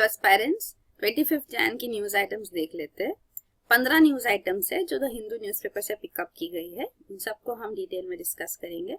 Hello aspirants, 25 Jain की news items देख लेते हैं। 15 न्यूज आइटम्स है जो द हिंदू न्यूज़पेपर से पिकअप की गई है। इन सबको हम डिटेल में डिस्कस करेंगे।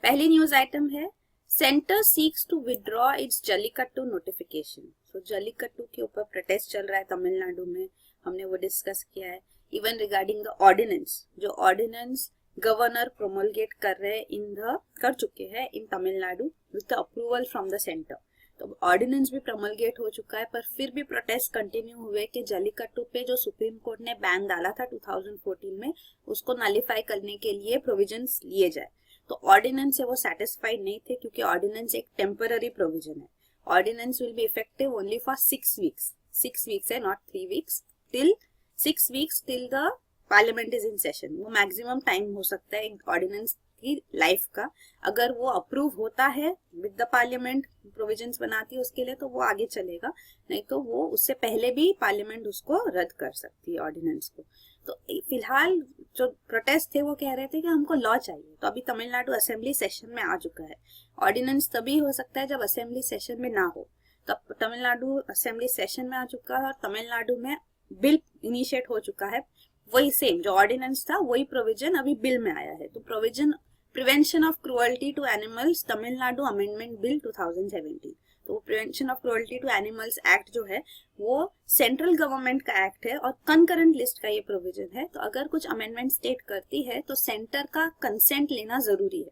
पहली न्यूज आइटम है, centre seeks to withdraw its jallikattu notification. So jallikattu के ऊपर प्रोटेस्ट चल रहा है तमिलनाडु में, हमने वो डिस्कस किया है। इवन रिगार्डिंग द ऑर्डिनेंस, जो ऑर्डिनेंस गवर्नर प्रोमोलगेट कर चुके हैं in Tamil Nadu with the approval from the centre. तो ऑर्डिनेंस भी प्रमोलगेट हो चुका है, पर फिर भी प्रोटेस्ट कंटिन्यू हुए कि जल्लीकट्टू पे जो सुप्रीम कोर्ट ने बैन डाला था 2014 में, उसको नलिफाई करने के लिए प्रोविजंस लिए जाए। तो ऑर्डिनेंस से वो सेटिस्फाइड नहीं थे, क्योंकि ऑर्डिनेंस एक टेम्पररी प्रोविजन है। Ordinance will be effective only for 6 weeks. 6 weeks है, not 3 weeks, till 6 weeks till the parliament is in session. वो मैक्सिमम टाइम हो सकता है ऑर्डिनेंस की लाइफ का। अगर वो अप्रूव होता है विद द पार्लियामेंट, प्रोविजंस बनाती है उसके लिए, तो वो आगे चलेगा, नहीं तो वो उससे पहले भी पार्लियामेंट उसको रद्द कर सकती है ऑर्डिनेंस को। तो फिलहाल जो प्रोटेस्ट थे वो कह रहे थे कि हमको लॉ चाहिए। तो अभी तमिलनाडु असेंबली सेशन में आ चुका है। ऑर्डिनेंस तभी हो सकता है जब असेंबली सेशन में ना हो। तब तमिलनाडु असेंबली सेशन में आ चुका है और तमिलनाडु में बिल इनिशिएट हो चुका है। वही सेम जो ऑर्डिनेंस था वही प्रोविजन अभी बिल में आया है। तो provision prevention of cruelty to animals Tamil Nadu amendment bill 2017। तो prevention of cruelty to animals act जो है वो सेंट्रल गवर्नमेंट का एक्ट है और कंकरेंट लिस्ट का ये प्रोविजन है। तो अगर कुछ अमेंडमेंट स्टेट करती है तो सेंटर का कंसेंट लेना जरूरी है।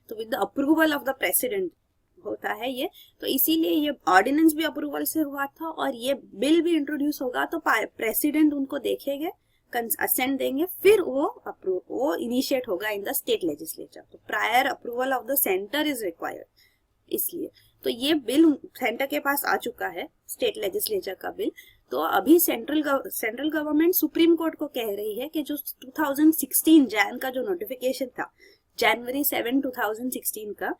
तो with the approval of the president होता है ये। तो इसीलिए ये ऑर्डिनेंस भी अप्रूवल से हुआ था और ये बिल भी इंट्रोड्यूस होगा, तो प्रेसिडेंट उनको देखेंगे, असेंट देंगे, फिर वो इनिशिएट होगा इन द स्टेट लेजिस्लेचर। तो prior approval of the centre is required. इसलिए तो ये बिल सेंटर के पास आ चुका है, स्टेट लेजिस्लेचर का बिल। तो अभी सेंट्रल गवर्नमेंट सुप्रीम कोर्ट को कह रही है कि जो 2016 जैन का जो नोटिफिकेशन था, जनवरी 7, 2016 का,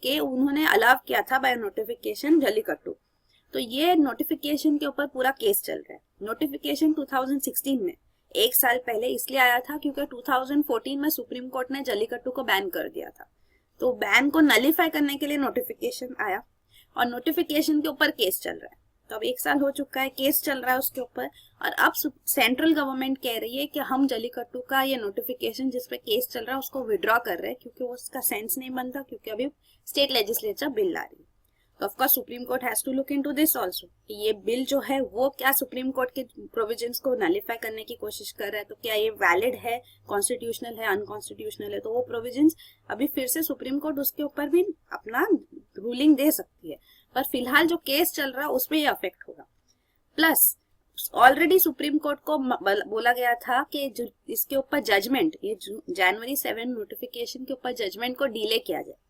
के उन्होंने अलाउ किया था बाय नोटिफिकेशन जल्लीकट्टू। तो ये नोटिफिकेशन के ऊपर पूरा केस चल रहा है। नोटिफिकेशन 2016 में 1 साल पहले इसलिए आया था क्योंकि 2014 में सुप्रीम कोर्ट ने जल्लीकट्टू को बैन कर दिया था। तो बैन को नलिफाई करने के लिए नोटिफिकेशन आया और नोटिफिकेशन के ऊपर केस चल रहा है। तो अब 1 साल हो चुका है, केस चल रहा है उसके ऊपर, और अब सेंट्रल गवर्नमेंट कह रही है कि हम जल्लीकट्टू का ये नोटिफिकेशन जिस पे केस चल रहा है उसको विड्रॉ कर रहे हैं, क्योंकि उसका सेंस नहीं बनता, क्योंकि अभी स्टेट लेजिस्लेचर बिल ला रही है। तो of course supreme court has to look into this also कि ये बिल जो है वो क्या सुप्रीम कोर्ट के प्रोविजंस को नलिफाई करने की कोशिश कर रहा है। तो क्या ये वैलिड है, कॉन्स्टिट्यूशनल है, अनकॉन्स्टिट्यूशनल है। तो वो प्रोविजंस अभी फिर से सुप्रीम कोर्ट उसके ऊपर भी अपना रूलिंग दे सकती है, पर फिलहाल जो केस चल रहा है उसमें ये अफेक्ट होगा। प्लस ऑलरेडी सुप्रीम कोर्ट को बोला गया था कि जो इसके ऊपर जजमेंट, ये जनवरी 7 नोटिफिकेशन के ऊपर जजमेंट को डिले किया जाए।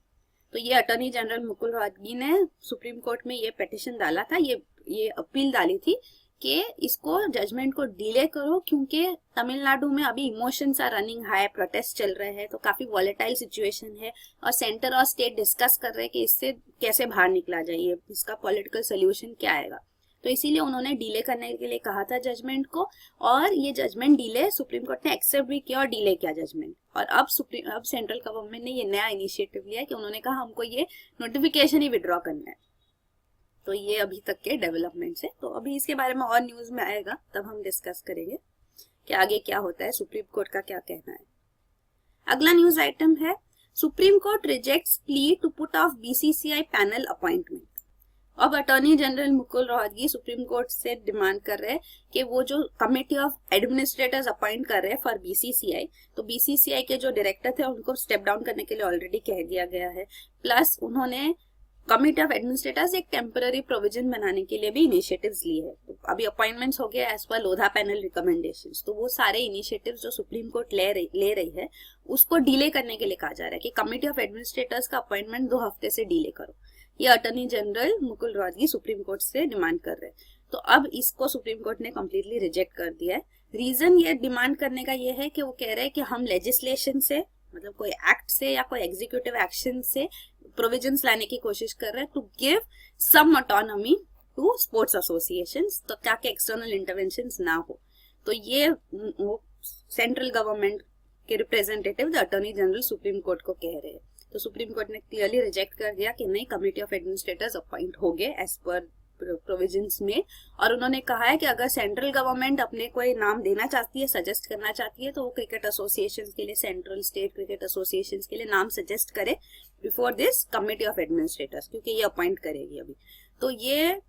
तो ये अटॉर्नी जनरल मुकुल रोहतगी ने सुप्रीम कोर्ट में ये पिटीशन डाला था, ये अपील डाली थी कि इसको जजमेंट को डिले करो, क्योंकि तमिलनाडु में अभी emotions are running high, protest चल रहे हैं, तो काफी वॉलेटाइल सिचुएशन है और सेंटर और स्टेट डिस्कस कर रहे हैं कि इससे कैसे बाहर निकला जाए, इसका पॉलिटिकल सोल्यूशन क्या आएगा। तो इसीलिए उन्होंने डिले करने के लिए कहा था जजमेंट को, और ये जजमेंट डिले सुप्रीम कोर्ट ने एक्सेप्ट भी किया और डिले किया जजमेंट। और अब सेंट्रल गवर्नमेंट ने ये नया इनिशिएटिव लिया कि उन्होंने कहा हमको ये नोटिफिकेशन ही विड्रॉ करना है। तो ये अभी तक के डेवलपमेंट्स है। तो अभी इसके बारे में और न्यूज में आएगा, तब हम डिस्कस करेंगे कि आगे क्या होता है, सुप्रीम कोर्ट का क्या कहना है। अगला न्यूज आइटम है, supreme court rejects plea to put off BCCI panel appointment. अब attorney general Mukul Rohatgi supreme court से डिमांड कर रहे हैं कि वो जो कमेटी ऑफ एडमिनिस्ट्रेटर्स अपॉइंट कर रहे हैं फॉर बीसीसीआई, तो बीसीसीआई के जो डायरेक्टर थे उनको स्टेप डाउन करने के लिए ऑलरेडी कह दिया गया है। प्लस उन्होंने कमेटी ऑफ एडमिनिस्ट्रेटर्स एक टेम्पररी प्रोविजन बनाने के लिए भी इनिशिएटिव्स लिए है। तो अभी अपॉइंटमेंट्स हो गया as per Lodha panel recommendations. तो वो सारे इनिशिएटिव्स जो सुप्रीम कोर्ट ले रही है उसको डिले करने के लिए कहा जा रहा है कि कमेटी ऑफ एडमिनिस्ट्रेटर्स का अपॉइंटमेंट 2 हफ्ते से डिले करो। ये attorney general Mukul Rohatgi supreme court से डिमांड कर रहे हैं। तो अब इसको सुप्रीम कोर्ट ने कम्प्लीटली रिजेक्ट कर दिया है। रीजन ये डिमांड करने का ये है कि वो कह रहे हैं कि हम लेजिस्लेशन से, मतलब कोई एक्ट से या कोई एग्जीक्यूटिव एक्शन से प्रोविजंस लाने की कोशिश कर रहे हैं to give some autonomy to sports associations, तो ताकि एक्सटर्नल इंटरवेंशंस ना हो। तो ये सेंट्रल गवर्नमेंट के representative the attorney general supreme court को कह रहे हैं। तो सुप्रीम कोर्ट ने क्लियरली रिजेक्ट कर दिया कि नहीं, कमेटी ऑफ एडमिनिस्ट्रेटर्स अपॉइंट हो गए एज पर प्रोविजंस में, और उन्होंने कहा है कि अगर सेंट्रल गवर्नमेंट अपने कोई नाम देना चाहती है, सजेस्ट करना चाहती है, तो वो क्रिकेट एसोसिएशन के लिए, सेंट्रल स्टेट क्रिकेट एसोसिएशन के लिए नाम सजेस्ट करे before this committee of administrators, क्योंकि ये अपॉइंट करेगी अभी। तो ये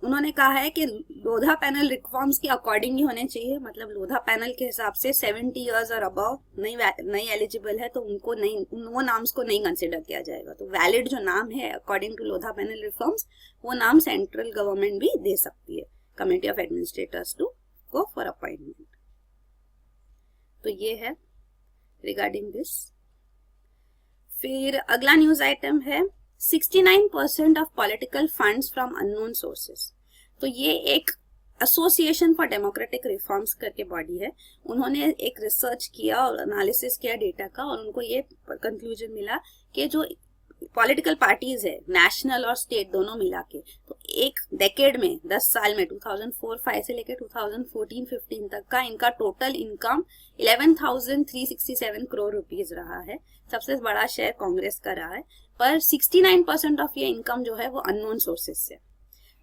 उन्होंने कहा है कि लोधा पैनल रिफॉर्म्स के अकॉर्डिंग ही होने चाहिए, मतलब लोधा पैनल के हिसाब से 70 इयर्स और अबव नहीं एलिजिबल है तो उनको नहीं, वो नाम्स को नहीं कंसिडर किया जाएगा। तो वैलिड जो नाम है according to Lodha panel reforms, वो नाम सेंट्रल गवर्नमेंट भी दे सकती है committee of administrators to go for appointment. तो ये है रिगार्डिंग दिस। फिर अगला न्यूज आइटम है 69% of political funds from unknown sources. तो ये एक एसोसिएशन फॉर डेमोक्रेटिक रिफॉर्म्स करके बॉडी है, उन्होंने एक रिसर्च किया और एनालिसिस किया डेटा का, और उनको ये कंक्लूजन मिला कि जो पॉलिटिकल पार्टीज है नेशनल और स्टेट दोनों मिला के, तो एक डेकेड में 10 साल में 2004-05 से लेकर 2014-15 तक का इनका टोटल इनकम 11,367 करोड़ रुपीज रहा है। सबसे बड़ा शेयर कांग्रेस का रहा है, पर 69% ऑफ ये इनकम जो है वो अननोन सोर्सेज से।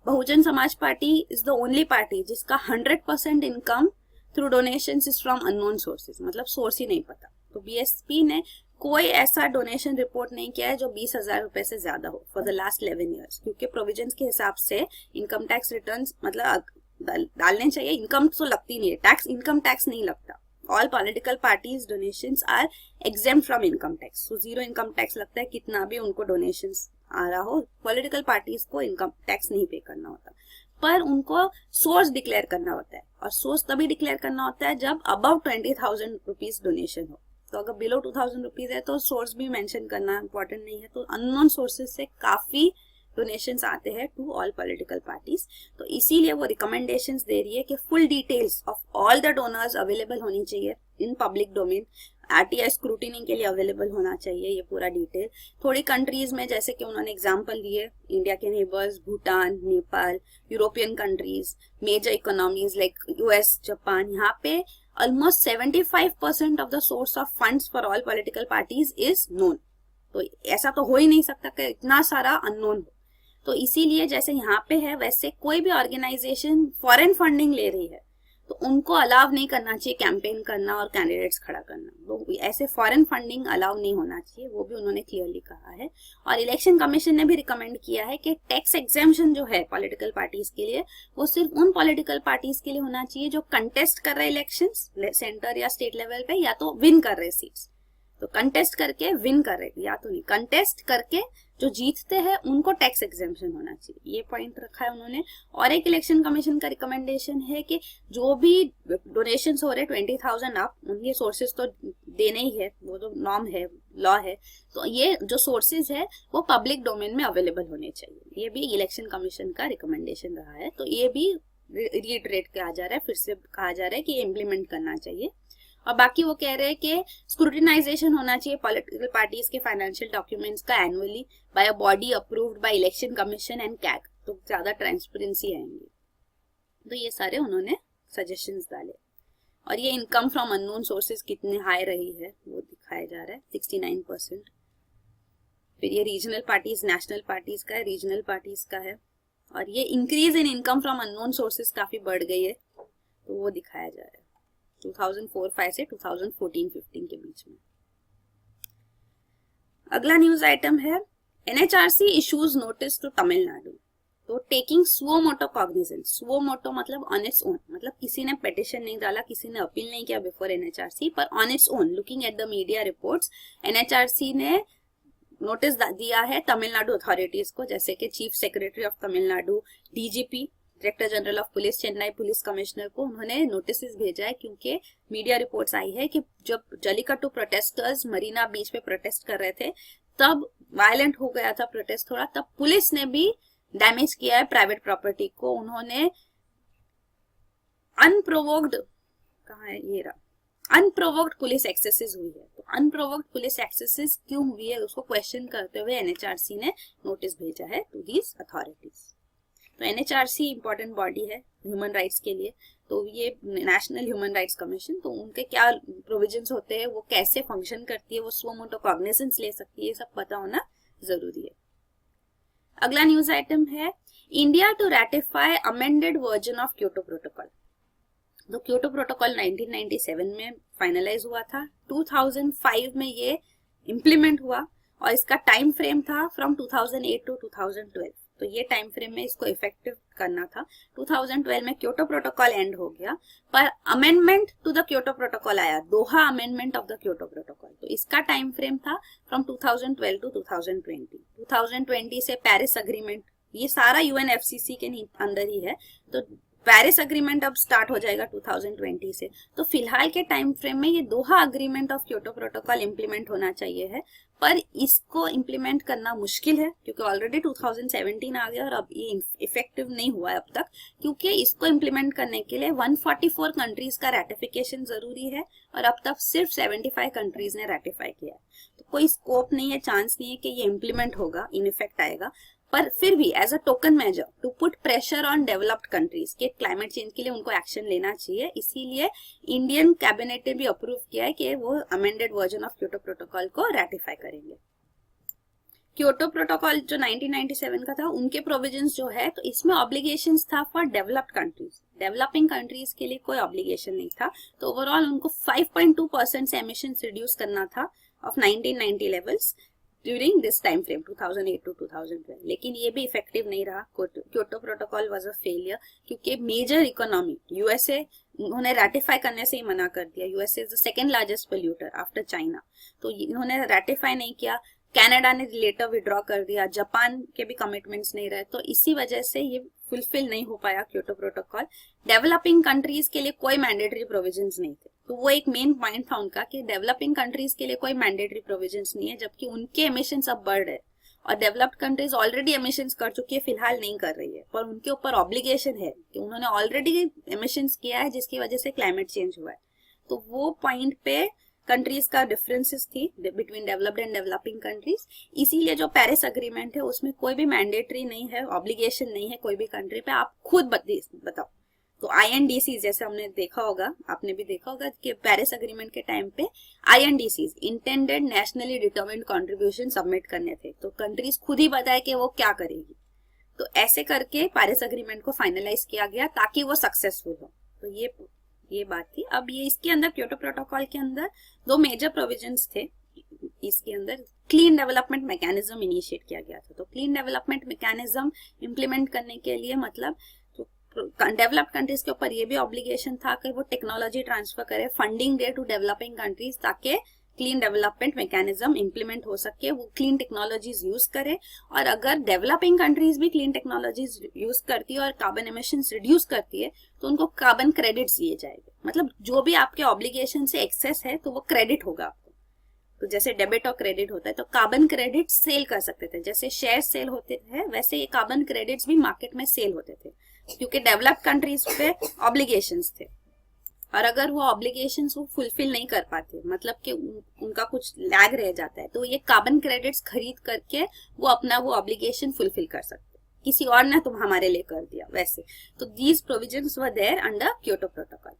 Bahujan Samaj party is the only party जिसका 100% income through donations is from unknown sources, मतलब सोर्स ही नहीं पता। तो बीएसपी ने कोई ऐसा डोनेशन रिपोर्ट नहीं किया है जो 20,000 रुपए से ज्यादा हो फॉर द लास्ट 11 ईयर्स, क्योंकि प्रोविजंस के हिसाब से इनकम टैक्स रिटर्न्स मतलब डालने चाहिए। इनकम तो लगती नहीं है, टैक्स इनकम टैक्स नहीं लगता। All political parties donations are exempt from income tax, तो जीरो इनकम टैक्स लगता है, कितना भी उनको डोनेशंस आ रहा हो। पॉलिटिकल पार्टीज को इनकम टैक्स नहीं पे करना होता, पर उनको सोर्स डिक्लेयर करना होता है, और सोर्स तभी डिक्लेयर करना होता है जब अबव 20,000 रुपीज डोनेशन हो। तो अगर बिलो 2,000 रुपीज है तो सोर्स भी मेंशन करना इंपॉर्टेंट नहीं है। तो अननोन सोर्सेज से काफी डोनेशंस आते हैं टू ऑल पॉलिटिकल पार्टीज। तो इसीलिए वो रिकमेंडेशंस दे रही है कि full details of all the donors available होनी चाहिए in public domain. RTI scrutiny के लिए अवेलेबल होना चाहिए ये पूरा डिटेल। थोड़ी कंट्रीज में, जैसे कि उन्होंने एग्जांपल दिए इंडिया के neighbours, Bhutan, Nepal, European countries, major economies like US, Japan, यहाँ पे almost 75% of the source of funds for all political parties is known। तो ऐसा तो हो ही नहीं सकता कि इतना सारा अननोन हो। तो इसीलिए जैसे यहाँ पे है वैसे कोई भी ऑर्गेनाइजेशन फॉरेन फंडिंग ले रही है तो उनको अलाउ नहीं करना चाहिए कैंपेन करना और कैंडिडेट्स खड़ा करना, तो ऐसे फॉरेन फंडिंग अलाउ नहीं होना चाहिए, वो भी उन्होंने क्लियरली कहा है। और इलेक्शन कमीशन ने भी रिकमेंड किया है कि टैक्स एग्जेम्पशन जो है पॉलिटिकल पार्टीज के लिए वो सिर्फ उन पॉलिटिकल पार्टीज के लिए होना चाहिए जो कंटेस्ट कर रहे इलेक्शंस सेंटर या स्टेट लेवल पे, या तो विन कर रहे सीट्स। तो कंटेस्ट करके विन कर रहे, या तो नहीं कंटेस्ट करके जो जीतते हैं उनको टैक्स एग्जेम्पशन होना चाहिए, ये पॉइंट रखा है उन्होंने। और एक इलेक्शन कमीशन का रिकमेंडेशन है कि जो भी डोनेशंस हो रहे 20,000 अप, उनके सोर्सेज तो देने ही है, वो तो नॉर्म है, लॉ है, तो ये जो सोर्सेज है वो पब्लिक डोमेन में अवेलेबल होने चाहिए। ये भी इलेक्शन कमीशन का रिकमेंडेशन रहा है, तो ये भी रीइटरेट किया जा रहा है, फिर से कहा जा रहा है कि इम्प्लीमेंट करना चाहिए। और बाकी वो कह रहे हैं कि स्क्रूटिनाइजेशन होना चाहिए पॉलिटिकल पार्टीज के फाइनेंशियल डॉक्यूमेंट्स का annually by a body approved by election commission and CAG, तो ज्यादा ट्रांसपेरेंसी आएंगी। तो ये सारे उन्होंने सजेशंस डाले। और ये इनकम फ्रॉम अननोन सोर्सेज कितने हाई रही है वो दिखाया जा रहा है, 69%। फिर ये रीजनल पार्टीज, नेशनल पार्टीज का है, रीजनल पार्टीज का है, और ये increase in income from unknown sources काफी बढ़ गई है, तो वो दिखाया जा रहा है 2004-05 से 2014-15 के बीच में। अगला न्यूज आइटम है NHRC issues notice to Tamil Nadu. तो taking suo motu cognizance, suo motu मतलब ऑन इट्स ओन, मतलब किसी ने पिटिशन नहीं डाला, किसी ने अपील नहीं किया बिफोर एनएचआरसी, पर on its own looking at the media reports NHRC ने नोटिस दिया है तमिलनाडु अथॉरिटीज को, जैसे कि chief secretary of Tamil Nadu, DGP, director general of police, Chennai police commissioner को उन्होंने नोटिस भेजा है, क्योंकि मीडिया रिपोर्ट्स आई है कि जब जलीकट्टू प्रोटेस्टर्स मरीना बीच पे प्रोटेस्ट कर रहे थे तब वायलेंट हो गया था प्रोटेस्ट थोड़ा, तब पुलिस ने भी डैमेज किया है प्राइवेट प्रॉपर्टी को। उन्होंने अनप्रोवोक्ड, कहाँ है ये रहा, अनप्रोवोक्ड पुलिस एक्सेसेस हुई है। तो अनप्रोवोक्ड पुलिस एक्सेसेस क्यों हुई है उसको क्वेश्चन करते हुए एनएचआरसी ने नोटिस भेजा है टू दीज अथॉरिटीज। तो एनएचआरसी इंपॉर्टेंट बॉडी है ह्यूमन राइट्स के लिए, तो ये नेशनल ह्यूमन राइट्स कमीशन, तो उनके क्या प्रोविजंस होते हैं, वो कैसे फंक्शन करती है, वो सुओ मोटो कॉग्निजेंस ले सकती है, ये सब पता होना जरूरी है। अगला न्यूज आइटम है India to ratify amended version of Kyoto protocol. तो क्योटो प्रोटोकॉल 1997 में फाइनलाइज हुआ था, 2005 में ये इम्प्लीमेंट हुआ और इसका टाइम फ्रेम था फ्रॉम 2008 टू 2012। तो ये टाइम फ्रेम में इसको इफेक्टिव करना था। 2012 में क्योटो प्रोटोकॉल एंड हो गया, पर amendment to the Kyoto protocol आया, Doha amendment of the Kyoto protocol. तो इसका टाइम फ्रेम था फ्रॉम 2012 टू 2020। 2020 से पेरिस अग्रीमेंट, ये सारा यूएनएफसीसी के अंदर ही है, तो पेरिस अग्रीमेंट अब स्टार्ट हो जाएगा 2020 से। तो फिलहाल के टाइम फ्रेम में ये Doha agreement of Kyoto protocol implement होना चाहिए है, पर इसको इंप्लीमेंट करना मुश्किल है क्योंकि ऑलरेडी 2017 आ गया और अब ये इफेक्टिव नहीं हुआ है अब तक, क्योंकि इसको इंप्लीमेंट करने के लिए 144 कंट्रीज का रेटिफिकेशन जरूरी है और अब तक सिर्फ 75 कंट्रीज ने रेटिफाई किया है। तो कोई स्कोप नहीं है, चांस नहीं है कि ये इंप्लीमेंट होगा, इन इफेक्ट आएगा। पर फिर भी as a token measure to put pressure on developed countries के क्लाइमेट चेंज के लिए उनको एक्शन लेना चाहिए, इसीलिए इंडियन कैबिनेट ने भी अप्रूव किया है कि वो amended version of Kyoto protocol को रेटिफाई करेंगे। क्योटो प्रोटोकॉल जो 1997 का था, उनके प्रोविजंस जो है, तो इसमें ऑब्लिगेशंस था for developed countries, developing countries के लिए कोई ऑब्लिगेशन नहीं था। तो ओवरऑल उनको 5.2% से एमिशंस रिड्यूस करना था of 1990 levels during this time frame 2008 to 2012। लेकिन ये भी इफेक्टिव नहीं रहा। Kyoto protocol was a failure क्योंकि मेजर इकोनॉमी यूएसए, उन्होंने रैटिफाई करने से ही मना कर दिया। USA is the second largest polluter after China, तो इन्होंने रैटिफाई नहीं किया। कनाडा ने लेटर विड्रॉ कर दिया, जापान के भी कमिटमेंट्स नहीं रहे, तो इसी वजह से ये फुलफिल नहीं हो पाया क्योटो प्रोटोकॉल। डेवलपिंग कंट्रीज के लिए कोई मैंडेटरी प्रोविजंस नहीं थे, तो वो एक मेन पॉइंट था उनका कि डेवलपिंग कंट्रीज के लिए कोई मैंडेटरी प्रोविजंस नहीं है, जबकि उनके एमिशंस अब बढ़ रहे और डेवलप्ड कंट्रीज ऑलरेडी एमिशंस कर चुकी है, फिलहाल नहीं कर रही है, पर उनके ऊपर ऑब्लिगेशन है कि उन्होंने ऑलरेडी एमिशंस किया है जिसकी वजह से क्लाइमेट चेंज हुआ है। तो वो पॉइंट पे कंट्रीज का डिफरेंसेस थी between developed and developing countries, इसीलिए जो पेरिस अग्रीमेंट है उसमें कोई भी मैंडेटरी नहीं है, ऑब्लिगेशन नहीं है कोई भी कंट्री पे, आप खुद बताओ। तो आईएनडीसी जैसे हमने देखा होगा, आपने भी देखा होगा कि पेरिस अग्रीमेंट के टाइम पे INDC intended nationally determined contribution submit करने थे, तो कंट्रीज खुद ही बताए कि वो क्या करेगी। तो ऐसे करके पेरिस अग्रीमेंट को फाइनलाइज किया गया ताकि वो सक्सेसफुल हो। तो ये बात थी। अब ये इसके अंदर क्योटो प्रोटोकॉल के अंदर दो मेजर प्रोविजंस थे। इसके अंदर क्लीन डेवलपमेंट मैकेनिज्म इनिशिएट किया गया था। तो क्लीन डेवलपमेंट मैकेनिज्म इंप्लीमेंट करने के लिए मतलब डेवलप्ड कंट्रीज के ऊपर ये भी ऑब्लिगेशन था कि वो टेक्नोलॉजी ट्रांसफर करे, फंडिंग दे टू डेवलपिंग कंट्रीज ताकि क्लीन डेवलपमेंट मैकेनिज्म इंप्लीमेंट हो सके, वो क्लीन टेक्नोलॉजीज यूज करे। और अगर डेवलपिंग कंट्रीज भी क्लीन टेक्नोलॉजीज यूज करती है और कार्बन एमिशंस रिड्यूस करती है तो उनको कार्बन क्रेडिट्स दिए जाएंगे। मतलब जो भी आपके ऑब्लिगेशन से एक्सेस है तो वो क्रेडिट होगा आपको। तो जैसे डेबिट और क्रेडिट होता है, तो कार्बन क्रेडिट सेल कर सकते थे, जैसे शेयर सेल होते हैं वैसे ये कार्बन क्रेडिट्स भी मार्केट में सेल होते थे, क्योंकि डेवलप्ड कंट्रीज पे ऑब्लिगेशंस थे। और अगर वो ऑब्लिगेशंस वो फुलफिल नहीं कर पाते, मतलब कि उनका कुछ लैग रह जाता है, तो ये कार्बन क्रेडिट्स खरीद करके वो अपना वो ऑब्लिगेशन फुलफिल कर सकते, किसी और ने तुम हमारे लिए कर दिया वैसे। तो these provisions were there under Kyoto protocol.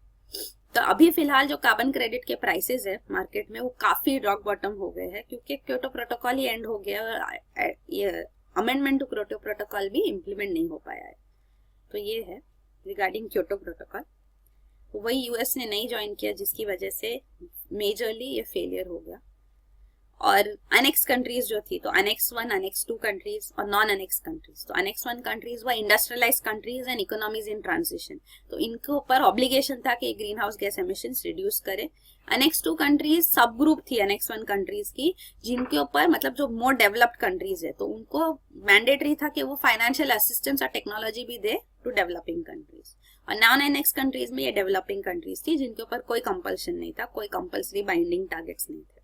तो अभी फिलहाल जो कार्बन क्रेडिट के प्राइसेस है मार्केट में वो काफी रॉक बॉटम हो गए हैं, क्योंकि क्योटो प्रोटोकॉल ही एंड हो गया और ये अमेंडमेंट टू क्योटो प्रोटोकॉल भी इम्प्लीमेंट नहीं हो पाया है। तो ये है रिगार्डिंग क्योटो प्रोटोकॉल। तो वही यूएस ने नहीं ज्वाइन किया जिसकी वजह से मेजरली ये फेलियर हो गया। और अनेक्स कंट्रीज जो थी, तो अनेक्स 1, अनेक्स 2 कंट्रीज और नॉन अनेक्स कंट्रीज। तो अनेक्स 1 कंट्रीज व industrialised countries and economies in transition, तो इनके ऊपर ऑब्लिगेशन था कि green house gas emissions reduce करे। अनेक्स 2 कंट्रीज सब ग्रुप थी अनेक्स 1 कंट्रीज की, जिनके ऊपर मतलब जो मोर डेवलप्ड कंट्रीज है तो उनको मैंडेटरी था कि वो फाइनेंशियल असिस्टेंस और टेक्नोलॉजी भी दे टू डेवलपिंग कंट्रीज। और नॉन अनेक्स कंट्रीज में ये डेवलपिंग कंट्रीज थी जिनके ऊपर कोई कंपल्शन नहीं था, कोई कंपल्सरी बाइंडिंग टारगेट्स नहीं थे।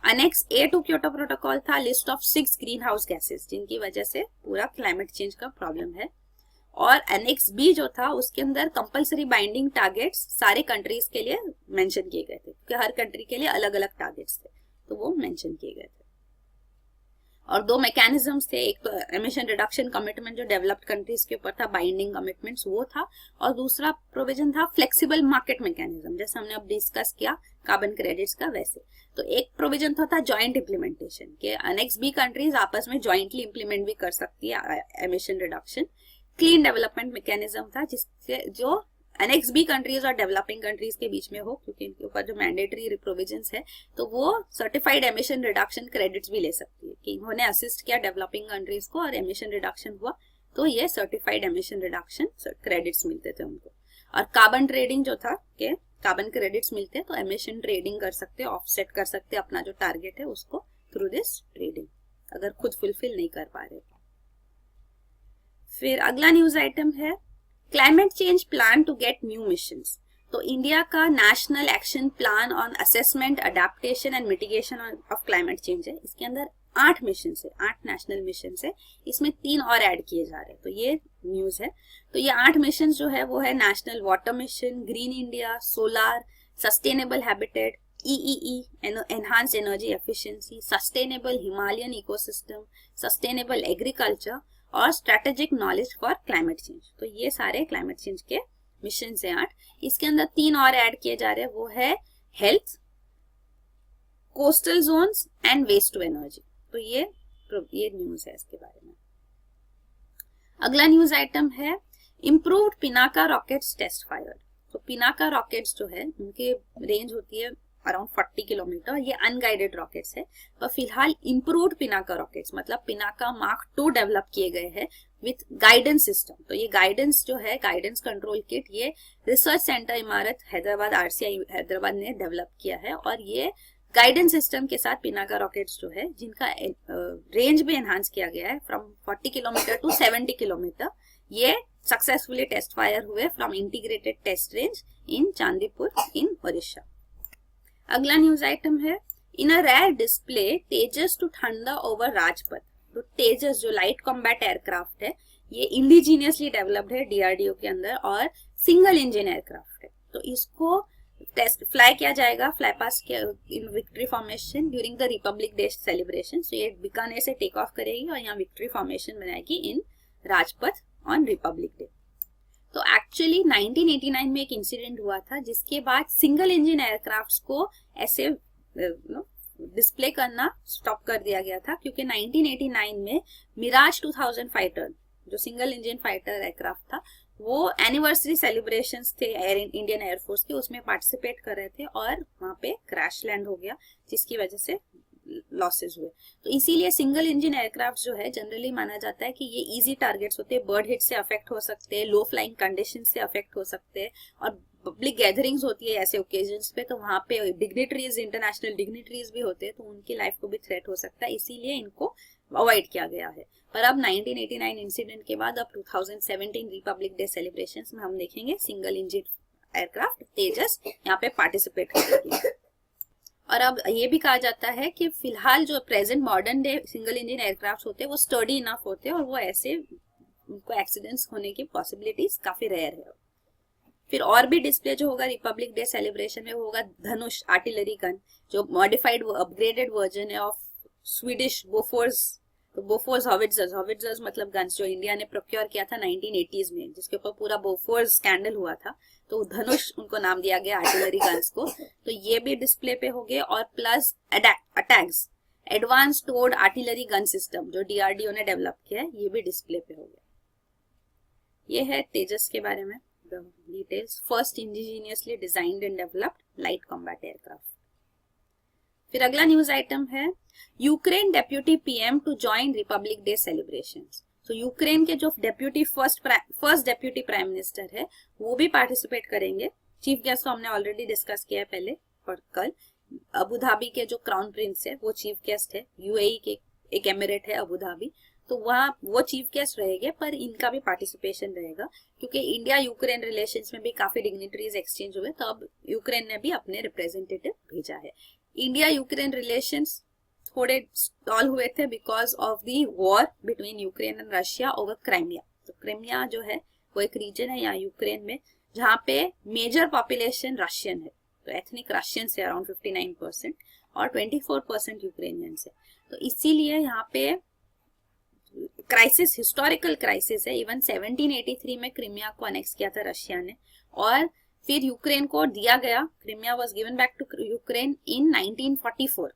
Annex A to Kyoto protocol था list of 6 green house gases जिनकी वजह से पूरा क्लाइमेट चेंज का प्रॉब्लम है। और अनेक्स बी जो था उसके अंदर कंपल्सरी बाइंडिंग टारगेट्स सारे कंट्रीज के लिए मेंशन किए गए थे, क्योंकि हर कंट्री के लिए अलग अलग टारगेट्स थे, तो वो मेंशन किए गए थे। और दो मैकेनिज्म्स थे, एक तो एमिशन रिडक्शन कमिटमेंट जो डेवलप्ड कंट्रीज के ऊपर था, बाइंडिंग कमिटमेंट्स वो था, और दूसरा प्रोविजन था फ्लेक्सिबल मार्केट मैकेनिज्म, जैसे हमने अब डिस्कस किया कार्बन क्रेडिट्स का वैसे। तो एक प्रोविजन था जॉइंट इम्प्लीमेंटेशन के अनेक्स बी कंट्रीज आपस में जॉइंटली इम्प्लीमेंट भी कर सकती है emission reduction. Clean development mechanism था जिसके जो अनेक्स बी कंट्रीज और डेवलपिंग कंट्रीज के बीच में हो, क्योंकि इनके ऊपर जो मैंडेटरी प्रोविजंस है तो वो सर्टिफाइड एमिशन रिडक्शन क्रेडिट्स भी ले सकती है कि इन्होंने असिस्ट किया डेवलपिंग कंट्रीज को और एमिशन रिडक्शन हुआ तो ये सर्टिफाइड एमिशन रिडक्शन क्रेडिट्स मिलते थे उनको। और कार्बन ट्रेडिंग जो था कि कार्बन क्रेडिट्स मिलते हैं तो एमिशन ट्रेडिंग कर सकते, ऑफसेट कर सकते अपना जो टारगेट है उसको थ्रू दिस ट्रेडिंग, अगर खुद फुलफिल नहीं कर पा रहे। फिर अगला न्यूज आइटम है climate change plan to get new missions. तो इंडिया का national action plan on assessment, adaptation and mitigation of climate change है। इसके अंदर 8 मिशन है, 8 नेशनल मिशन है, इसमें 3 और ऐड किए जा रहे हैं, तो ये न्यूज है। तो ये 8 मिशन जो है वो है national water mission, green India, solar, sustainable habitat, EEE enhance energy efficiency, sustainable Himalayan ecosystem, sustainable agriculture और strategic knowledge for climate change. तो ये सारे क्लाइमेट चेंज के मिशन है 8। इसके अंदर 3 और ऐड किए जा रहे हैं, वो है health, coastal zones and waste to energy. तो ये न्यूज है इसके बारे में। अगला न्यूज आइटम है improved Pinaka rockets test fire. तो पिनाका रॉकेट्स जो है उनके रेंज होती है अराउंड 40 किलोमीटर, ये अनगाइडेड रॉकेट्स है। पर फिलहाल इम्प्रूव्ड पिनाका रॉकेट्स मतलब पिनाका मार्क 2 डेवलप किए गए हैं विथ गाइडेंस सिस्टम। तो ये गाइडेंस जो है, गाइडेंस कंट्रोल किट, ये रिसर्च सेंटर इमारत हैदराबाद RCI हैदराबाद ने डेवलप किया है। और ये गाइडेंस सिस्टम के साथ पिनाका रॉकेट्स जो है जिनका रेंज भी एनहांस किया गया है फ्रॉम 40 किलोमीटर टू 70 किलोमीटर, ये सक्सेसफुली टेस्ट फायर हुए from integrated test range in Chandipur in Odisha. अगला न्यूज आइटम है in a rare display Tejas to thunder over Rajpath. तो तेजस जो लाइट कॉम्बैट एयरक्राफ्ट है ये इंडिजीनियसली डेवलप्ड है DRDO के अंदर और सिंगल इंजन एयरक्राफ्ट है। तो इसको टेस्ट फ्लाई किया जाएगा, fly pass in victory formation during the republic day celebration. So ये बीकानेर से टेक ऑफ करेगी और यहाँ विक्ट्री फॉर्मेशन बनाएगी इन राजपथ ऑन रिपब्लिक डे। तो एक्चुअली 1989 में एक इंसिडेंट हुआ था जिसके बाद सिंगल इंजन एयरक्राफ्ट्स को ऐसे डिस्प्ले करना स्टॉप कर दिया गया था, क्योंकि 1989 में मिराज 2000 फाइटर जो सिंगल इंजन फाइटर एयरक्राफ्ट था वो एनिवर्सरी सेलिब्रेशंस थे इंडियन एयरफोर्स के, उसमें पार्टिसिपेट कर रहे थे और वहां पे क्रैश लैंड हो गया जिसकी वजह से लॉसेस हुए। तो इसीलिए सिंगल इंजन एयरक्राफ्ट जो है जनरली माना जाता है कि ये इजी टारगेट्स होते हैं, बर्ड हिट से अफेक्ट हो सकते हैं, लो फ्लाइंग कंडीशन से अफेक्ट हो सकते हैं, और पब्लिक गैदरिंग्स होती है ऐसे ओकेजन्स पे तो वहां पे डिग्निटरीज, इंटरनेशनल डिग्निटरीज भी होते हैं तो उनकी लाइफ को भी थ्रेट हो सकता है, इसीलिए इनको अवॉइड किया गया है। पर अब 1989 इंसिडेंट के बाद अब 2017 रिपब्लिक डे सेलिब्रेशंस में हम देखेंगे सिंगल इंजन एयरक्राफ्ट तेजस यहाँ पे पार्टिसिपेट करेगी। और अब ये भी कहा जाता है कि फिलहाल जो present modern day single engine aircraft होते हैं वो स्टडी इनफ होते हैं और वो ऐसे उनको एक्सीडेंट्स होने की पॉसिबिलिटीज काफी रेयर है। फिर और भी डिस्प्ले जो होगा रिपब्लिक डे सेलिब्रेशन में होगा धनुष आर्टिलरी गन, जो मॉडिफाइड अपग्रेडेड वर्जन है ऑफ स्वीडिश बोफोर्स। तो बोफोर्स हॉविट्जर्स मतलब गन्स जो इंडिया ने प्रोक्योर किया था 1980s में, जिसके ऊपर पूरा बोफोर्स स्कैंडल हुआ था, तो धनुष उनको नाम दिया गया आर्टिलरी गन्स को। तो ये भी डिस्प्ले पे हो गए और प्लस अटैक्स एडवांस टोर्ड आर्टिलरी गन सिस्टम जो DRDO ने डेवलप किया है ये भी डिस्प्ले पे हो गया। ये है तेजस के बारे में details, first indigenously designed and developed light combat aircraft. फिर अगला न्यूज आइटम है Ukraine deputy PM to join republic day celebrations. तो यूक्रेन के जो deputy first deputy prime minister है वो भी पार्टिसिपेट करेंगे। चीफ गेस्ट तो हमने ऑलरेडी डिस्कस किया है पहले और कल। अबू धाबी के जो क्राउन प्रिंस है वो चीफ गेस्ट है, UAE के एक एमिरेट है अबू धाबी, तो वहाँ वो चीफ गेस्ट रहेंगे, पर इनका भी पार्टिसिपेशन रहेगा क्योंकि इंडिया यूक्रेन रिलेशंस में भी काफी डिग्निटरीज एक्सचेंज हुए, तो अब यूक्रेन ने भी अपने रिप्रेजेंटेटिव भेजा है। इंडिया यूक्रेन रिलेशंस थोड़े स्टॉल हुए थे because of the war between Ukraine and Russia over Crimea. तो क्राइमिया जो है वो एक रीजन है यहाँ यूक्रेन में जहाँ पे मेजर पॉपुलेशन रशियन है, तो एथनिक रशियन है अराउंड 59% और 24% यूक्रेनियंस है। तो इसीलिए यहाँ पे क्राइसिस, हिस्टोरिकल क्राइसिस है। इवन 1783 में क्रीमिया को अनेक्स किया था रशिया ने, और फिर यूक्रेन को दिया गया, Crimea was given back to Ukraine in 1944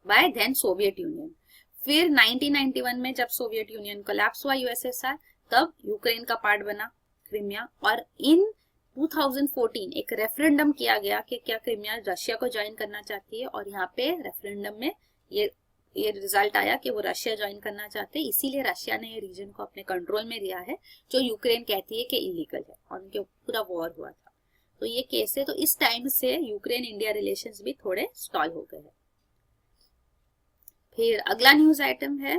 by then Soviet union. फिर 1991 में जब सोवियत यूनियन कोलैप्स हुआ यूएसएसआर, तब यूक्रेन का पार्ट बना क्रीमिया, और इन 2014 एक रेफरेंडम किया गया कि क्या क्रीमिया रशिया को ज्वाइन करना चाहती है, और यहाँ पे रेफरेंडम में ये रिजल्ट आया कि वो रशिया ज्वाइन करना चाहते हैं। इसीलिए रशिया ने ये रीजन को अपने कंट्रोल में लिया है, जो यूक्रेन कहती है कि इलीगल है, और उनके पूरा वॉर हुआ था। तो ये केस है। तो इस टाइम से यूक्रेन इंडिया रिलेशंस भी थोड़े स्टॉल हो गए हैं। फिर अगला न्यूज आइटम है,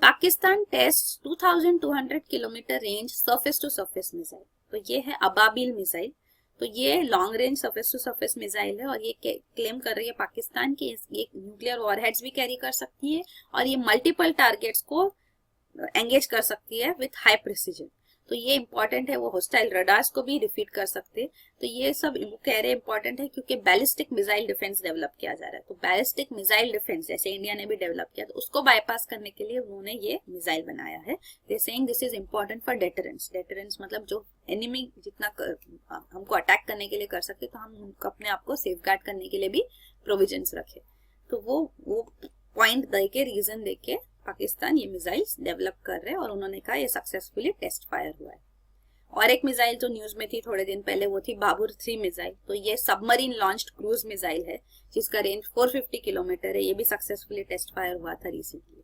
Pakistan test 2200 kilometre range surface to surface missile. तो ये है अबाबिल मिसाइल। तो ये long range surface to surface missile है, और ये क्लेम कर रही है पाकिस्तान की ये न्यूक्लियर वॉरहेड्स भी कैरी कर सकती है, और ये मल्टीपल टारगेट्स को एंगेज कर सकती है विथ हाई प्रिसीजन। तो ये इंपॉर्टेंट है, वो होस्टाइल रडार्स को भी डिफीट कर सकते हैं। तो ये सब कह रहे इंपॉर्टेंट है क्योंकि बैलिस्टिक मिसाइल डिफेंस डेवलप किया जा रहा है। तो बैलिस्टिक मिसाइल डिफेंस जैसे इंडिया ने भी डेवलप किया, तो उसको बाईपास करने के लिए उन्होंने ये मिसाइल बनाया है। They saying this is important for deterrence. Deterrence मतलब जो एनिमी जितना हमको अटैक करने के लिए कर सकते, तो हम अपने आप को सेफगार्ड करने के लिए भी प्रोविजंस रखे। तो वो पॉइंट दे के, रीजन दे के पाकिस्तान ये मिसाइल्स डेवलप कर रहे हैं, और उन्होंने कहा ये सक्सेसफुली टेस्ट फायर हुआ है। और एक मिसाइल जो न्यूज में थी थोड़े दिन पहले, वो थी बाबुर 3 मिसाइल। तो ये सबमरीन लॉन्च्ड क्रूज मिसाइल है, जिसका रेंज 450 किलोमीटर है। ये भी सक्सेसफुली टेस्ट फायर हुआ था रिसेंटली।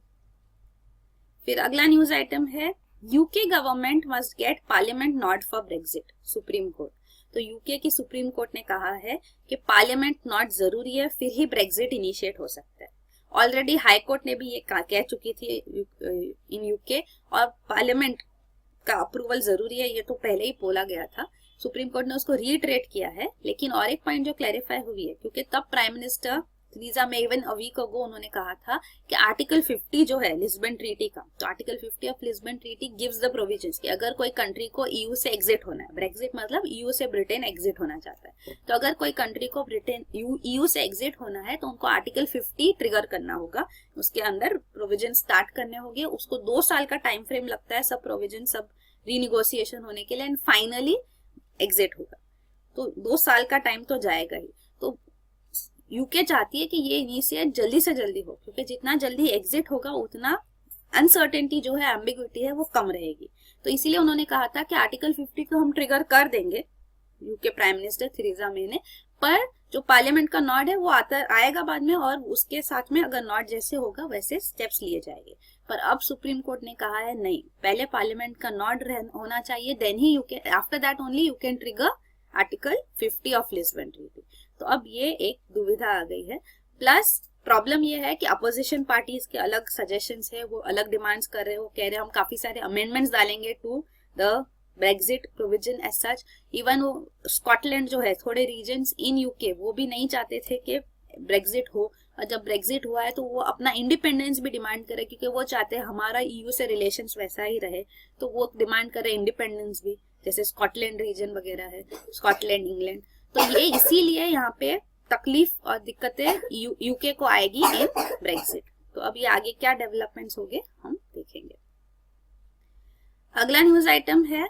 फिर अगला न्यूज आइटम है, UK government must get parliament not for Brexit, supreme court. तो यूके की सुप्रीम कोर्ट ने कहा है कि पार्लियामेंट नॉट जरूरी है, फिर ही ब्रेक्जिट इनिशिएट हो सकता है। ऑलरेडी हाई कोर्ट ने भी ये कह चुकी थी इन यूके, और पार्लियामेंट का अप्रूवल जरूरी है, ये तो पहले ही बोला गया था। सुप्रीम कोर्ट ने उसको रीइटरेट किया है। लेकिन और एक पॉइंट जो क्लैरिफाई हुई है, क्योंकि तब prime minister Theresa May even a week ago उन्होंने कहा था कि आर्टिकल 50 जो है लिस्बन ट्रीटी का, तो article 50 of Lisbon treaty gives the provisions कि अगर कोई कंट्री को ईयू से एग्जिट होना है, ब्रेक्जिट मतलब ईयू से ब्रिटेन एग्जिट होना चाहता है, तो अगर कोई कंट्री को ब्रिटेन ईयू से एग्जिट होना है, तो उनको आर्टिकल 50 ट्रिगर करना होगा, उसके अंदर प्रोविजन स्टार्ट करने होंगे। उसको 2 साल का टाइम फ्रेम लगता है सब प्रोविजन, सब रीनिगोशिएशन होने के लिए, एंड फाइनली एग्जिट होगा। तो 2 साल का टाइम तो जाएगा ही। तो यूके चाहती है कि ये इनिशिएट जल्दी से जल्दी हो, क्योंकि जितना जल्दी एग्जिट होगा उतना अनसर्टेनिटी जो है, एम्बिग्विटी है, वो कम रहेगी। तो इसीलिए उन्होंने कहा था कि आर्टिकल 50 को हम ट्रिगर कर देंगे, यूके प्राइम मिनिस्टर थेरेसा मे ने, पर जो पार्लियामेंट का नॉड है वो आएगा बाद में, और उसके साथ में अगर नॉड जैसे होगा वैसे स्टेप्स लिए जाएंगे। पर अब सुप्रीम कोर्ट ने कहा है नहीं, पहले पार्लियामेंट का नॉड होना चाहिए, देन ही you can, after that only you can trigger article 50 of Lisbon treaty. तो अब ये एक दुविधा आ गई है। प्लस प्रॉब्लम ये है कि अपोजिशन पार्टीज के अलग सजेशंस है, वो अलग डिमांड्स कर रहे हैं। वो कह रहे हैं हम काफी सारे अमेंडमेंट्स डालेंगे to the Brexit provision as such. Even वो स्कॉटलैंड जो है, थोड़े रीजन्स इन यूके, वो भी नहीं चाहते थे कि ब्रेक्जिट हो, और जब ब्रेक्जिट हुआ है तो वो अपना इंडिपेंडेंस भी डिमांड करे, क्योंकि वो चाहते हैं हमारा ईयू से रिलेशंस वैसा ही रहे, तो वो डिमांड करे इंडिपेंडेंस भी, जैसे स्कॉटलैंड रीजन वगैरह है, स्कॉटलैंड, इंग्लैंड। तो ये इसीलिए यहाँ पे तकलीफ और दिक्कतें यूके को आएगी इन ब्रेक्जिट। तो अब ये आगे क्या डेवलपमेंट्स होंगे हम देखेंगे। अगला न्यूज आइटम है,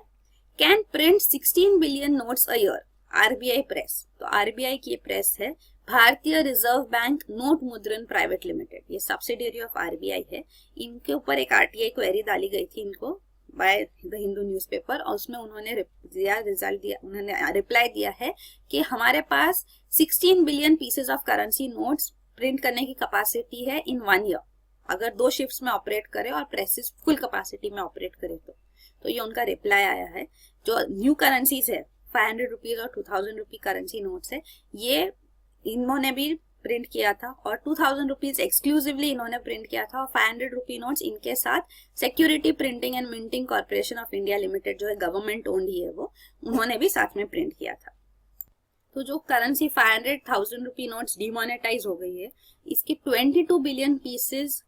can print 16 billion notes a year, RBI press. तो आरबीआई की प्रेस है, भारतीय रिजर्व बैंक नोट मुद्रण प्राइवेट लिमिटेड, ये सब्सिडियरी ऑफ आरबीआई है। इनके ऊपर एक आरटीआई क्वेरी डाली गई थी इनको बाय द हिंदू न्यूज़पेपर, और उसमें उन्होंने उन्होंने रिप्लाई दिया है कि हमारे पास 16 billion pieces of currency notes print करने की कैपेसिटी है इन 1 ईयर, अगर 2 शिफ्ट्स में ऑपरेट करे और प्रेसेस फुल कैपेसिटी में ऑपरेट करे तो ये उनका रिप्लाई आया है। जो न्यू करेंसीज है, 500 रुपीज और 2000 रुपी करेंसी नोट्स है, ये इन्होंने भी प्रिंट किया था, और 2000 रुपीज एक्सक्लूसिवली इन्होंने प्रिंट किया था, और 500 रुपी नोट्स इनके साथ security printing and minting corporation of India limited जो है गवर्नमेंट ओन्ड ही है, वो उन्होंने भी साथ में प्रिंट किया था। तो जो करेंसी 500,000 रुपी नोट्स डिमोनेटाइज हो गई है, इसकी 22 बिलियन पीसेज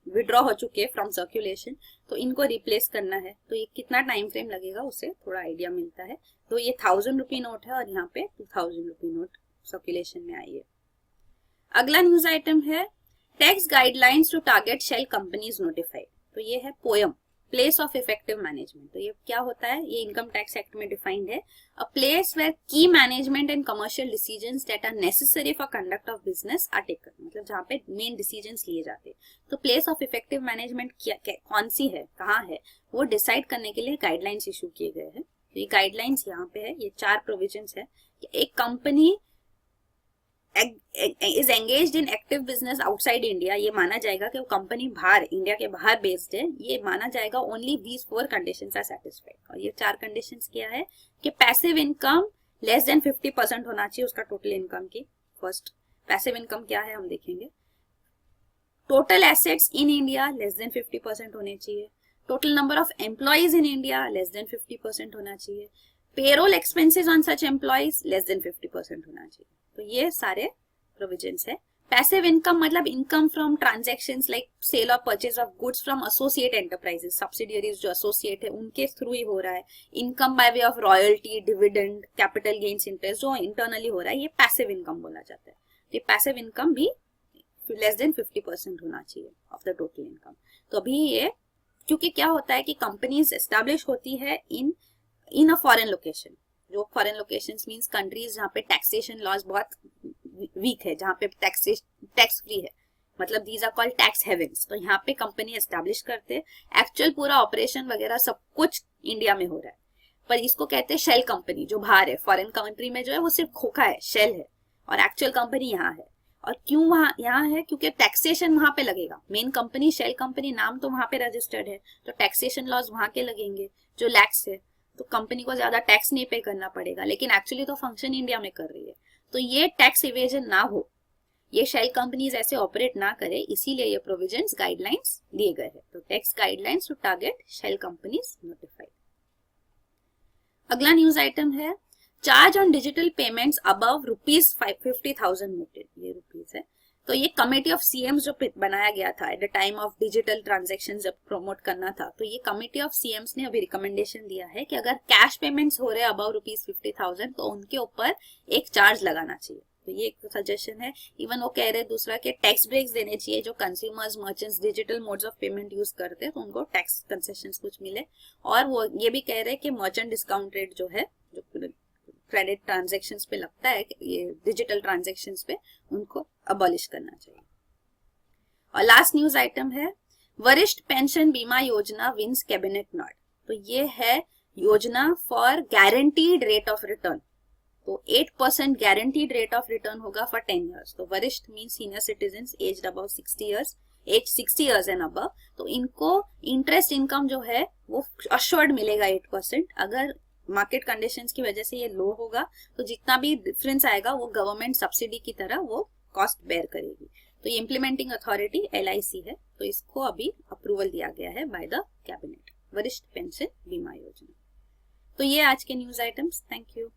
विड्रॉ हो चुके हैं फ्रॉम सर्कुलेशन, तो इनको रिप्लेस करना है। तो ये कितना टाइम फ्रेम लगेगा उससे थोड़ा आइडिया मिलता है। तो ये 1000 रुपी नोट है, और यहाँ पे 2000 रुपी नोट सर्कुलेशन में आई है। अगला न्यूज आइटम है, tax guidelines to target shell companies notified. तो ये है POEM, place of effective management. तो ये क्या होता है, ये इनकम टैक्स एक्ट में डिफाइंड है, a place where key management and commercial decisions that are necessary for conduct of business are taken, मतलब जहाँ पे मेन डिसीजंस लिए जाते हैं। तो प्लेस ऑफ इफेक्टिव मैनेजमेंट कौन सी है, कहाँ है, वो डिसाइड करने के लिए गाइडलाइंस इशू किए गए हैं। तो ये गाइडलाइंस यहाँ पे है, ये 4 प्रोविजंस है कि एक company is engaged in active business outside India, ये माना जाएगा कि वो कंपनी बाहर, इंडिया के बाहर बेस्ड है, ये माना जाएगा only these 4 conditions are satisfied. और ये 4 कंडीशंस क्या है कि पैसिव इनकम लेस देन 50% होना चाहिए उसका टोटल इनकम की। फर्स्ट पैसिव इनकम क्या है हम देखेंगे। Total assets in India less than 50% होने चाहिए। Total number of employees in India less than 50% होना चाहिए। Payroll expenses on such employees less than 50% होना चाहिए। तो ये सारे प्रोविजंस है। पैसिव इनकम मतलब income from transactions like sale और purchase of goods from associate enterprises, subsidiaries जो एसोसिएट है उनके थ्रू ही हो रहा है। Income by way of royalty, dividend, capital gains, interest जो इंटरनली हो रहा है, ये पैसिव इनकम बोला जाता है। ये पैसिव इनकम भी लेस देन 50% होना चाहिए ऑफ द टोटल इनकम। तो अभी ये, क्योंकि क्या होता है कि कंपनीज एस्टैब्लिश होती है इन अ फॉरेन लोकेशन, जो फॉरेन लोकेशंस मींस कंट्रीज जहाँ पे टैक्सेशन लॉज बहुत वीक है, जहाँ पे टैक्स फ्री है, मतलब these are called tax havens. तो यहाँ पे कंपनी एस्टैब्लिश करते हैं, एक्चुअल पूरा ऑपरेशन वगैरह सब कुछ इंडिया में हो रहा है, पर इसको कहते हैं शेल कंपनी। जो बाहर है फॉरेन कंट्री में जो है वो सिर्फ खोखा है, शेल है, और एक्चुअल कंपनी यहाँ है। और क्यों वहां यहाँ है, क्योंकि टैक्सेशन वहां पे लगेगा। मेन कंपनी शेल कंपनी नाम तो वहां पे रजिस्टर्ड है, तो टैक्सेशन लॉज वहां के लगेंगे जो लैक्स है, तो कंपनी को ज्यादा टैक्स नहीं पे करना पड़ेगा, लेकिन एक्चुअली तो फंक्शन इंडिया में कर रही है। तो ये टैक्स इवेजन ना हो, ये शेल कंपनीज ऐसे ऑपरेट ना करे, इसीलिए ये प्रोविजंस गाइडलाइंस दिए गए हैं। तो tax guidelines to target shell companies notified. अगला न्यूज आइटम है charge on digital payments above ₹50,000 noted, ये रुपीज है। तो ये कमेटी ऑफ सीएम्स जो बनाया गया था at the time of digital transaction जब प्रमोट करना था, तो ये कमेटी ऑफ सीएम्स ने अभी रिकमेंडेशन दिया है कि अगर कैश पेमेंट्स हो रहे हैं अबव ₹50,000 तो उनके ऊपर एक चार्ज लगाना चाहिए। तो ये एक सजेशन है। इवन वो कह रहे हैं दूसरा कि टैक्स ब्रेक्स देने चाहिए, जो consumers merchants digital modes of payment use करते हैं तो उनको टैक्स कंसेशंस कुछ मिले। और वो ये भी कह रहे हैं कि मर्चेंट डिस्काउंट रेट जो है, जो क्रेडिट ट्रांजैक्शंस पे लगता है, ये डिजिटल ट्रांजैक्शंस पे, उनको अबॉलिश करना चाहिए। और लास्ट न्यूज आइटम है वरिष्ठ पेंशन बीमा योजना विंस कैबिनेट नॉड। तो ये है योजना for guaranteed rate of return. तो 8% गारंटीड रेट ऑफ रिटर्न होगा फॉर 10 ईयर्स। तो वरिष्ठ mean senior citizen aged above 60 years, age 60 years and above, तो इनको इंटरेस्ट इनकम जो है वो अश्योर्ड मिलेगा 8%। अगर मार्केट कंडीशंस की वजह से ये लो होगा तो जितना भी डिफरेंस आएगा वो गवर्नमेंट सब्सिडी की तरह वो कॉस्ट बेयर करेगी। तो ये इम्प्लीमेंटिंग अथॉरिटी LIC है, तो इसको अभी अप्रूवल दिया गया है बाय द कैबिनेट, वरिष्ठ पेंशन बीमा योजना। तो ये आज के न्यूज आइटम्स। Thank you.